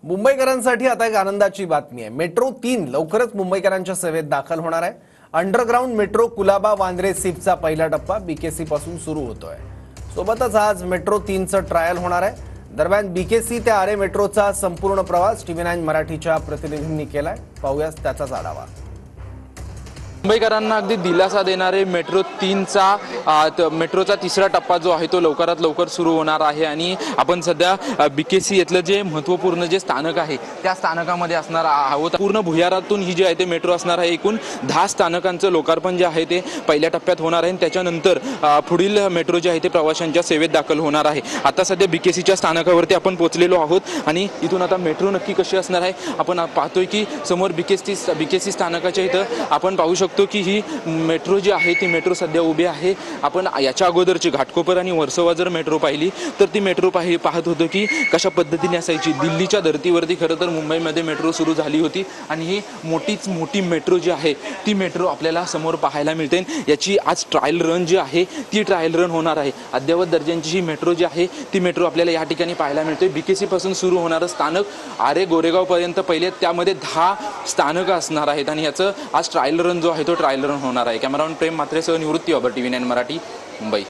मुंबईकरांसाठी आता एक आनंदाची बातमी आहे। मेट्रो 3 लवकरच मुंबईकरांच्या सेवेत दाखल होणार आहे। अंडरग्राउंड मेट्रो कुलाबा वांद्रे सिपचा पहिला टप्पा बीकेसी पासून सुरू होतोय। सोबतच आज मेट्रो 3 चं ट्रायल होणार आहे। दरम्यान बीकेसी ते आरे मेट्रोचा संपूर्ण प्रवास TV9 मराठीच्या प्रतिनिधींनी केलाय। पाहूया त्याचाच आढावा। मुंबईकरांना अगदी दिलासा देणारे मेट्रोचा तिसरा टप्पा जो आहे तो लवकरात लवकर सुरू होणार आहे। आणि आपण सध्या बीकेसी येथलं जे महत्त्वपूर्ण जे स्थानक आहे त्या स्थानकामध्ये असणार आहोत। पूर्ण भुयारातून ही जी आहे ते मेट्रो असणार आहे। एकूण 10 स्थानकांचं लोकार्पण जे आहे ते पहिल्या टप्प्यात होणार आहे। त्याच्यानंतर पुढील मेट्रो जे आहे ते प्रवाशांच्या सेवेत दाखल होणार आहे। आता सध्या बीकेसीच्या स्थानकावरती आपण पोहोचलेलो आहोत आणि इथून आता मेट्रो नक्की कशी असणार आहे आपण पाहतोय की समोर बीकेसी स्थानकाच्या इथं आपण पाहू शकतो की ही मेट्रो जी आहे ती मेट्रो सध्या उभी आहे। आपण याच्या अगोदरची घाटकोपर आणि वर्सोवा जर मेट्रो पाहिली तर ती मेट्रो पाहत होतो की कशा पद्धतीने असायची। दिल्लीच्या धर्तीवरती खरं तर मुंबईमध्ये मेट्रो सुरू झाली होती आणि ही मोठी मेट्रो जी आहे ती मेट्रो आपल्याला समोर पाहायला मिळते। याची आज ट्रायल रन जी आहे ती ट्रायल रन होणार आहे। अद्ययावत दर्जाची ही मेट्रो जी आहे ती मेट्रो आपल्याला या ठिकाणी पाहायला मिळते। बीकेसी पासून सुरू होणारं स्थानक आरे गोरेगाव पर्यंत पहिले त्यामध्ये 10 स्थानक असणार आहेत आणि याचं आज ट्रायल रन जो आहे तो ट्रायल रन होणार आहे। कॅमेरामॅन प्रेम मात्रेसह निवृत्ती बाबर TV9 मराठी मुंबई।